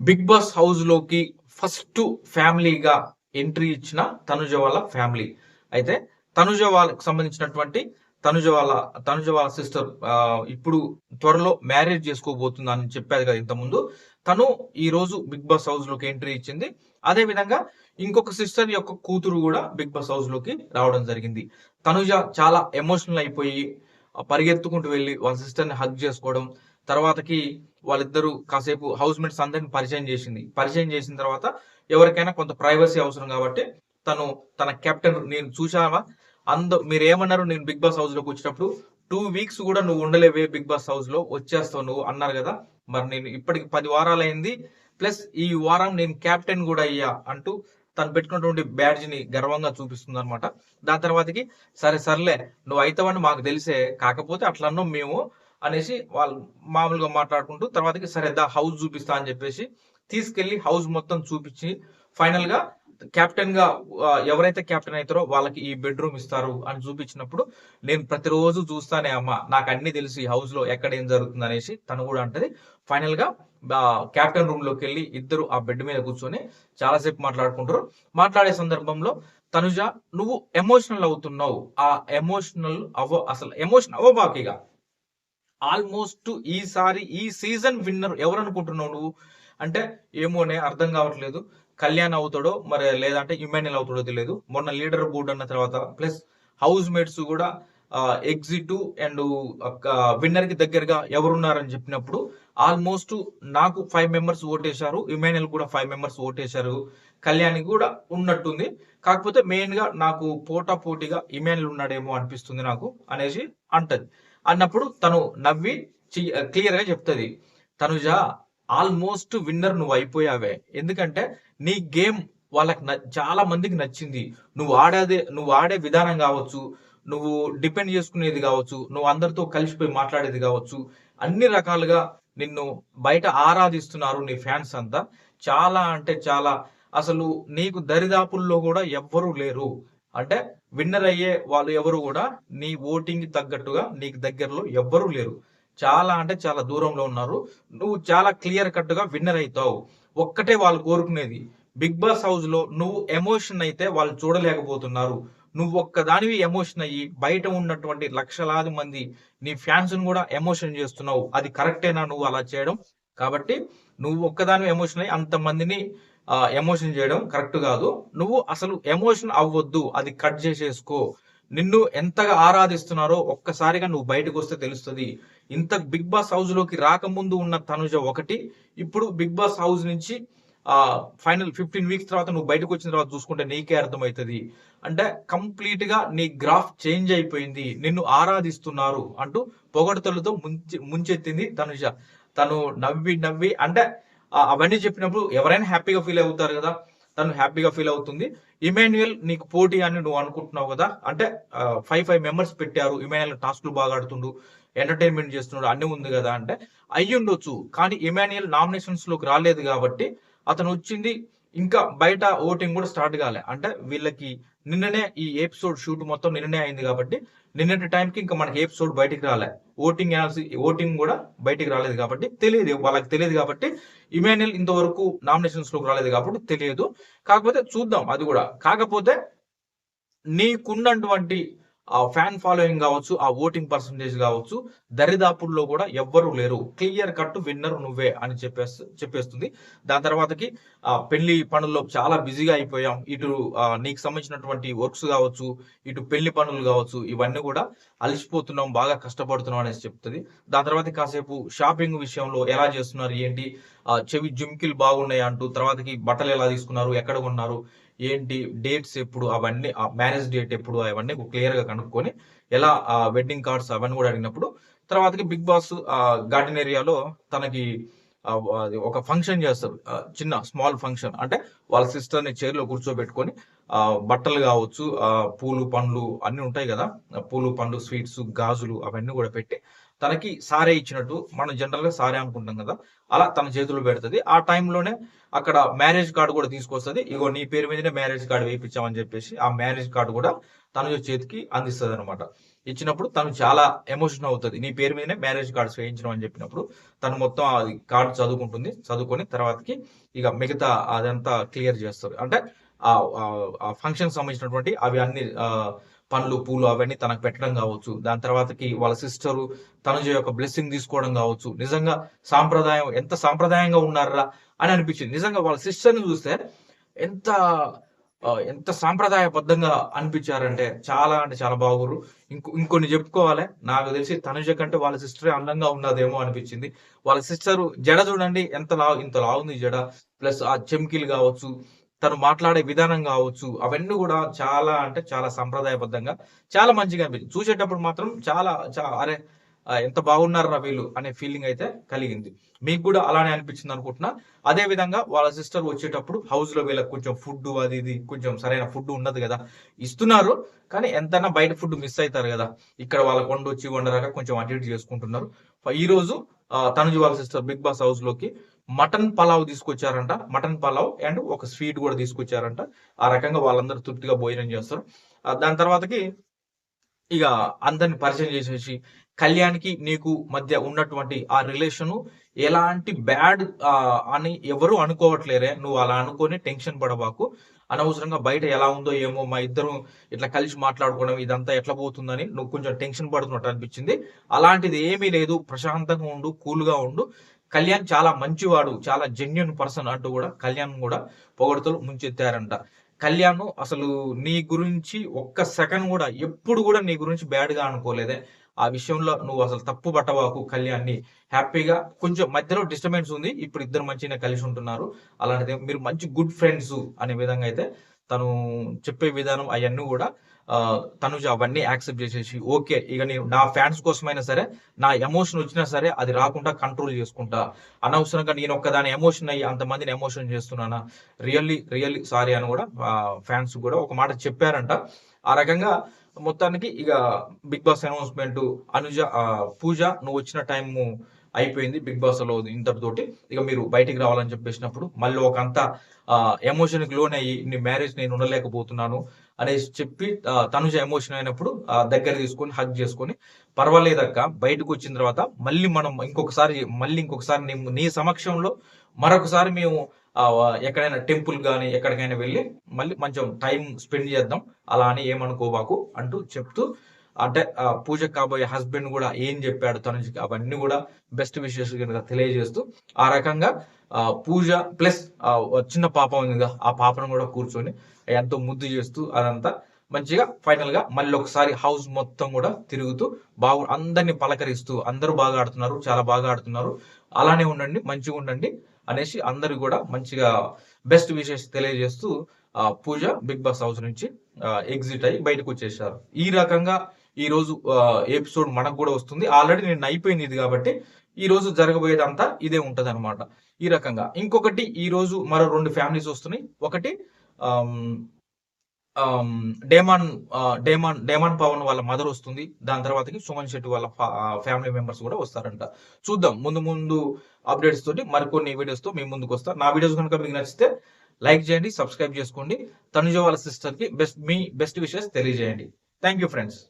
Big Boss house లోకి first ఫ్యామిలీగా entry ఇచ్చిన తనుజ వాళ్ళ ఫ్యామిలీ. అయితే తనుజ వాళ్ళకి సంబంధించినటువంటి తనుజ వాళ్ళ సిస్టర్ ఇప్పుడు త్వరలో మ్యారేజ్ చేసుకోబోతుందని చెప్పారు కదా ఇంతకుముందు. తను ఈ రోజు బిగ్ బాస్ హౌస్ లోకి ఎంట్రీ ఇచ్చింది. అదే విధంగా ఇంకొక సిస్టర్ యొక్క కూతురు కూడా బిగ్ బాస్ హౌస్ లోకి రావడం జరిగింది. తనుజ చాలా ఎమోషనల్ అయిపోయి పరిగెత్తుకుంటూ వెళ్ళి వాళ్ళ సిస్టర్ ని హగ్ చేసుకోవడం, తర్వాతకి వాళ్ళిద్దరూ కాసేపు హౌస్ మేట్స్ అందరిని పరిచయం చేసింది. పరిచయం చేసిన తర్వాత ఎవరికైనా కొంత ప్రైవసీ అవసరం కాబట్టి తను తన కెప్టెన్, నేను చూసావా మీరు ఏమన్నారు, నేను బిగ్ బాస్ హౌస్ లోకి వచ్చినప్పుడు 2 వీక్స్ కూడా నువ్వు ఉండలేవే బిగ్ బాస్ హౌస్ లో, వచ్చేస్తావు నువ్వు అన్నారు కదా. మరి నేను ఇప్పటికి 10 వారాలు అయింది, ప్లస్ ఈ వారం నేను కెప్టెన్ కూడా అయ్యా అంటూ తను పెట్టుకున్నటువంటి బ్యాడ్జ్ ని గర్వంగా చూపిస్తుంది అనమాట. దాని తర్వాతకి సరే సర్లే నువ్వు అయితావని మాకు తెలిసే, కాకపోతే అట్లా అన్నాం మేము అనేసి వాళ్ళు మామూలుగా మాట్లాడుకుంటూ తర్వాతకి సరే దా హౌస్ చూపిస్తా అని చెప్పేసి తీసుకెళ్లి హౌస్ మొత్తం చూపించి ఫైనల్ గా కెప్టెన్ గా ఎవరైతే కెప్టెన్ అవుతారో వాళ్ళకి ఈ బెడ్రూమ్ ఇస్తారు అని చూపించినప్పుడు, నేను ప్రతిరోజు చూస్తానే అమ్మా, నాకు అన్ని తెలిసి హౌస్ లో ఎక్కడ ఏం జరుగుతుంది అనేసి తను కూడా అంటది. ఫైనల్ గా కెప్టెన్ రూమ్ లోకి వెళ్ళి ఇద్దరు ఆ బెడ్ మీద కూర్చొని చాలాసేపు మాట్లాడుకుంటారు. మాట్లాడే సందర్భంలో తనుజ, నువ్వు ఎమోషనల్ అవుతున్నావు, ఆ అసలు ఎమోషన్ అవ్వబాకిగా, ఆల్మోస్ట్ ఈసారి ఈ సీజన్ విన్నర్ ఎవరు అనుకుంటున్నావు నువ్వు అంటే, ఏమోనే అర్థం కావట్లేదు, కళ్యాణ్ అవుతాడో మరి లేదంటే ఇమాన్యుల్ అవుతాడో తెలియదు. మొన్న లీడర్ బోర్డు అన్న తర్వాత ప్లస్ హౌస్ మేట్స్ కూడా ఎగ్జిట్ అండ్ విన్నర్ కి దగ్గరగా ఎవరున్నారని చెప్పినప్పుడు ఆల్మోస్ట్ నాకు 5 మెంబర్స్ ఓటేశారు, ఇమాన్యుల్ కూడా 5 మెంబర్స్ ఓటేశారు, కళ్యాణ్ కూడా ఉన్నట్టుంది. కాకపోతే మెయిన్ గా నాకు పోటాపోటీగా ఇమాన్యుల్ ఉన్నాడేమో అనిపిస్తుంది నాకు అనేసి అంటది. అన్నప్పుడు తను నవ్వి క్లియర్ గా చెప్తుంది, తనుజ ఆల్మోస్ట్ విన్నర్ నువ్వు అయిపోయావే, ఎందుకంటే నీ గేమ్ వాళ్ళకి చాలా మందికి నచ్చింది. నువ్వు ఆడే విధానం కావచ్చు, నువ్వు డిపెండ్ చేసుకునేది కావచ్చు, నువ్వు అందరితో కలిసిపోయి మాట్లాడేది కావచ్చు, అన్ని రకాలుగా నిన్ను బయట ఆరాధిస్తున్నారు నీ ఫ్యాన్స్ అంతా. చాలా అంటే చాలా, అసలు నీకు దరిదాపుల్లో కూడా ఎవ్వరూ లేరు. అంటే విన్నర్ అయ్యే వాళ్ళు ఎవరు కూడా నీ ఓటింగ్ తగ్గట్టుగా నీకు దగ్గరలో ఎవ్వరూ లేరు. చాలా అంటే చాలా దూరంలో ఉన్నారు. నువ్వు చాలా క్లియర్ కట్ గా విన్నర్ అవుతావు. ఒక్కటే వాళ్ళు కోరుకునేది, బిగ్ బాస్ హౌస్ లో నువ్వు ఎమోషన్ అయితే వాళ్ళు చూడలేకపోతున్నారు. నువ్వు ఒక్కదానివి ఎమోషన్ అయ్యి బయట ఉన్నటువంటి లక్షలాది మంది నీ ఫ్యాన్స్ కూడా ఎమోషన్ చేస్తున్నావు. అది కరెక్టేనా నువ్వు అలా చేయడం? కాబట్టి నువ్వు ఒక్కదానివి ఎమోషన్ అయ్యి అంతమందిని ఎమోషన్ చేయడం కరెక్ట్ కాదు. నువ్వు అసలు ఎమోషన్ అవ్వద్దు, అది కట్ చేసేసుకో. నిన్ను ఎంతగా ఆరాధిస్తున్నారో ఒక్కసారిగా నువ్వు బయటకు వస్తే తెలుస్తుంది. ఇంత బిగ్ బాస్ హౌస్ లోకి రాకముందు ఉన్న తనుజ ఒకటి, ఇప్పుడు బిగ్ బాస్ హౌస్ నుంచి ఫైనల్ 15 వీక్స్ తర్వాత నువ్వు బయటకు వచ్చిన తర్వాత చూసుకుంటే నీకే అర్థమవుతుంది. అంటే కంప్లీట్ గా నీ గ్రాఫ్ చేంజ్ అయిపోయింది, నిన్ను ఆరాధిస్తున్నారు అంటూ పొగడతలతో ముంచెత్తింది తనుజ. తను నవ్వి నవ్వి అంటే అవన్నీ చెప్పినప్పుడు ఎవరైనా హ్యాపీగా ఫీల్ అవుతారు కదా, తను హ్యాపీగా ఫీల్ అవుతుంది. ఇమాన్యుయల్ నీకు పోటీ అని నువ్వు అనుకుంటున్నావు కదా, అంటే 5 మెంబర్స్ పెట్టారు, ఇమాన్యుయల్ టాస్క్లు బాగా ఆడుతుండు, ఎంటర్టైన్మెంట్ చేస్తున్నాడు, అన్ని ఉంది కదా అంటే అయ్యుండొచ్చు. కానీ ఇమాన్యుయల్ నామినేషన్స్ లోకి రాలేదు కాబట్టి అతను వచ్చింది. ఇంకా బయట ఓటింగ్ కూడా స్టార్ట్ కాలే, అంటే వీళ్ళకి నిన్ననే ఈ ఎపిసోడ్ షూట్ మొత్తం నిన్ననే అయింది కాబట్టి నిన్నటి టైంకి ఇంకా మనకి ఎపిసోడ్ బయటికి రాలే, ఓటింగ్ కూడా బయటికి రాలేదు కాబట్టి తెలియదు, వాళ్ళకి తెలియదు కాబట్టి ఇమాన్యుయల్ ఇంతవరకు నామినేషన్స్ లోకి రాలేదు కాబట్టి తెలియదు. కాకపోతే చూద్దాం అది కూడా. కాకపోతే నీకున్నటువంటి ఆ ఫ్యాన్ ఫాలోయింగ్ కావచ్చు, ఆ ఓటింగ్ పర్సంటేజ్ కావచ్చు, దరిదాపుల్లో కూడా ఎవ్వరూ లేరు, క్లియర్ కట్ విన్నర్ నువ్వే అని చెప్పేస్తుంది. దాని తర్వాతకి పెళ్లి పనుల్లో చాలా బిజీగా అయిపోయాం, ఇటు నీకు సంబంధించినటువంటి వర్క్స్ కావచ్చు, ఇటు పెళ్లి పనులు కావచ్చు, ఇవన్నీ కూడా అలసిపోతున్నాం, బాగా కష్టపడుతున్నాం అనేసి చెప్తుంది. దాని తర్వాత కాసేపు షాపింగ్ విషయంలో ఎలా చేస్తున్నారు ఏంటి, చెవి జుమ్కిలు బాగున్నాయి అంటూ, తర్వాతకి బట్టలు ఎలా తీసుకున్నారు, ఎక్కడ కొన్నారు ఏంటి, డేట్స్ ఎప్పుడు, అవన్నీ మ్యారేజ్ డేట్ ఎప్పుడు, అవన్నీ క్లియర్ గా కనుక్కొని ఎలా వెడ్డింగ్ కార్డ్స్ అవన్నీ కూడా అడిగినప్పుడు, తర్వాతకి బిగ్ బాస్ గార్డెన్ ఏరియాలో తనకి ఒక ఫంక్షన్ చేస్తారు, చిన్న స్మాల్ ఫంక్షన్. అంటే వాళ్ళ సిస్టర్ ని చైర్ లో కూర్చోబెట్టుకొని బట్టలు కావచ్చు, పూలు పండ్లు అన్ని ఉంటాయి కదా, పూలు పండ్లు స్వీట్స్ గాజులు అవన్నీ కూడా పెట్టి తనకి సారే ఇచ్చినట్టు, మనం జనరల్ గా సారే అనుకుంటాం కదా, అలా తన చేతులు పెడుతుంది. ఆ టైంలోనే అక్కడ మ్యారేజ్ కార్డు కూడా తీసుకొస్తుంది. ఇగో నీ పేరు మీదనే మ్యారేజ్ కార్డు వేయించామని చెప్పేసి ఆ మ్యారేజ్ కార్డు కూడా తన చేతికి అందిస్తుంది అనమాట. ఇచ్చినప్పుడు తను చాలా ఎమోషన్ అవుతుంది. నీ పేరు మీదనే మ్యారేజ్ కార్డ్స్ వేయించడం అని చెప్పినప్పుడు తను మొత్తం అది కార్డ్ చదువుకుంటుంది. చదువుకొని తర్వాతకి ఇక మిగతా అదంతా క్లియర్ చేస్తారు. అంటే ఆ ఫంక్షన్ సంబంధించినటువంటి అవి అన్ని పండ్లు పూలు అవన్నీ తనకు పెట్టడం కావచ్చు. దాని తర్వాతకి వాళ్ళ సిస్టరు తనుజ యొక్క బ్లెస్సింగ్ తీసుకోవడం కావచ్చు. నిజంగా సాంప్రదాయం ఎంత సాంప్రదాయంగా ఉన్నారా అని అనిపించింది. నిజంగా వాళ్ళ సిస్టర్ని చూస్తే ఎంత ఎంత సాంప్రదాయబద్ధంగా అనిపించారంటే చాలా అంటే చాలా బాగుర్రు. ఇంకొన్ని చెప్పుకోవాలి. నాకు తెలిసి తనుజ కంటే వాళ్ళ సిస్టరే అందంగా ఉన్నదేమో అనిపించింది. వాళ్ళ సిస్టర్ జడ చూడండి ఇంత లావుంది జడ. ప్లస్ ఆ చెమ్కీలు కావచ్చు, తను మాట్లాడే విధానం కావచ్చు, అవన్నీ కూడా చాలా అంటే చాలా సంప్రదాయబద్ధంగా చాలా మంచిగా అనిపించింది. చూసేటప్పుడు మాత్రం చాలా అరే ఎంత బాగున్నారా వీళ్ళు అనే ఫీలింగ్ అయితే కలిగింది. మీకు కూడా అలానే అనిపించింది అనుకుంటున్నా. అదే విధంగా వాళ్ళ సిస్టర్ వచ్చేటప్పుడు హౌస్ లో వీళ్ళకి కొంచెం ఫుడ్ అది ఇది కొంచెం సరైన ఫుడ్ ఉండదు కదా, ఇస్తున్నారు కానీ ఎంతైనా బయట ఫుడ్ మిస్ అవుతారు కదా. ఇక్కడ వాళ్ళకి వండొచ్చి వండరాక కొంచెం అటు ఇటు చేసుకుంటున్నారు. ఈ రోజు తనుజు వాళ్ళ సిస్టర్ బిగ్ బాస్ హౌస్ లోకి మటన్ పలావ్ తీసుకొచ్చారంట. మటన్ పలావ్ అండ్ ఒక స్వీట్ కూడా తీసుకొచ్చారంట. ఆ రకంగా వాళ్ళందరూ తృప్తిగా భోజనం చేస్తారు. దాని తర్వాతకి ఇక అందరిని పరిచయం చేసేసి కళ్యాణ్‌కి నీకు మధ్య ఉన్నటువంటి ఆ రిలేషను ఎలాంటి బ్యాడ్ అని ఎవరు అనుకోవట్లేరే. నువ్వు అలా అనుకోని టెన్షన్ పడబాకు. అనవసరంగా బయట ఎలా ఉందో ఏమో మా ఇద్దరం ఇట్లా కలిసి మాట్లాడుకోవడం ఇదంతా ఎట్లా పోతుందని నువ్వు కొంచెం టెన్షన్ పడుతున్నట్టు అనిపించింది. అలాంటిది ఏమీ లేదు. ప్రశాంతంగా ఉండు, కూల్‌గా ఉండు. కళ్యాణ్ చాలా మంచివాడు. చాలా జెన్యూన్ పర్సన్ అంటూ కూడా కళ్యాణ్ కూడా పొగడ్తలు ముంచెత్తారంట. కళ్యాణ్ అసలు నీ గురించి ఒక్క సెకండ్ కూడా ఎప్పుడు కూడా నీ గురించి బ్యాడ్‌గా అనుకోలేదే. ఆ విషయంలో నువ్వు అసలు తప్పు పట్టబాకు కళ్యాణ్‌ని. హ్యాపీగా కొంచెం మధ్యలో డిస్టర్బెన్స్ ఉంది. ఇప్పుడు ఇద్దరు మంచిగానే కలిసి ఉంటున్నారు. అలాంటిది మీరు మంచి గుడ్ ఫ్రెండ్స్ అనే విధంగా అయితే తను చెప్పే విధానం అయన్నీ కూడా తనుజ అవన్నీ యాక్సెప్ట్ చేసేసి ఓకే. ఇక నేను నా ఫ్యాన్స్ కోసమైనా సరే, నా ఎమోషన్ వచ్చినా సరే అది రాకుండా కంట్రోల్ చేసుకుంటా. అనవసరంగా నేను ఒక్కదాని ఎమోషన్ అయ్యి అంతమందిని ఎమోషన్ చేస్తున్నానా? రియల్లీ సారీ అని కూడా ఫ్యాన్స్ కూడా ఒక మాట చెప్పారంట. ఆ రకంగా మొత్తానికి ఇక బిగ్ బాస్ అనౌన్స్‌మెంట్ పూజ నువ్వు వచ్చిన టైము అయిపోయింది బిగ్ బాస్‌లో ఇంతటితోటి. ఇక మీరు బయటికి రావాలని చెప్పేసినప్పుడు మళ్ళీ ఒకంతా ఎమోషన్‌కి లోనయ్యి నీ మ్యారేజ్ నేను ఉండలేకపోతున్నాను అనేసి చెప్పి తనుజ ఎమోషన్ అయినప్పుడు దగ్గర తీసుకొని హగ్ చేసుకొని పర్వాలేదక్క బయటకొచ్చిన తర్వాత మళ్ళీ ఇంకొకసారి నీ సమక్షంలో మరొకసారి మేము ఎక్కడైనా టెంపుల్ గాని ఎక్కడికైనా వెళ్ళి మళ్ళీ కొంచెం టైం స్పెండ్ చేద్దాం. అలా అని ఏమనుకోబాకు అంటూ చెప్తూ అంటే పూజకు కాబోయే హస్బెండ్ కూడా ఏం చెప్పాడు తనుజకి అవన్నీ కూడా బెస్ట్ విషెస్ కనుక తెలియజేస్తూ ఆ రకంగా పూజ ప్లస్ చిన్న పాప ఉంది కదా ఆ పాపను కూడా కూర్చొని ఎంతో ముద్దు చేస్తూ అదంతా మంచిగా ఫైనల్ గా మళ్ళీ ఒకసారి హౌస్ మొత్తం కూడా తిరుగుతూ అందరిని పలకరిస్తూ అందరూ బాగా ఆడుతున్నారు, చాలా బాగా ఆడుతున్నారు, అలానే ఉండండి, మంచిగా ఉండండి అనేసి అందరు కూడా మంచిగా బెస్ట్ విషెస్ తెలియజేస్తూ పూజ బిగ్ బాస్ హౌస్ నుంచి ఎగ్జిట్ అయ్యి బయటకు వచ్చేసారు. ఈ రకంగా ఈ రోజు ఎపిసోడ్ మనకు కూడా వస్తుంది. ఆల్రెడీ నేను అయిపోయింది ఇది కాబట్టి ఈ రోజు జరగబోయేదంతా ఇదే ఉంటది అనమాట. ఈ రకంగా ఇంకొకటి ఈ రోజు మరో 2 ఫ్యామిలీస్ వస్తున్నాయి. ఒకటి డేమాన్ పవన్ వాళ్ళ మదర్ వస్తుంది. దాని తర్వాతకి సుమన్ శెట్టి వాళ్ళ ఫ్యామిలీ మెంబర్స్ కూడా వస్తారంట. చూద్దాం ముందు అప్డేట్స్ తోటి మరికొన్ని వీడియోస్ తో మీ ముందుకు వస్తా. నా వీడియోస్ కనుక మీకు నచ్చితే లైక్ చేయండి, సబ్స్క్రైబ్ చేసుకోండి. తనుజ వాళ్ళ సిస్టర్ కి బెస్ట్ విషెస్ తెలియజేయండి. Thank you friends.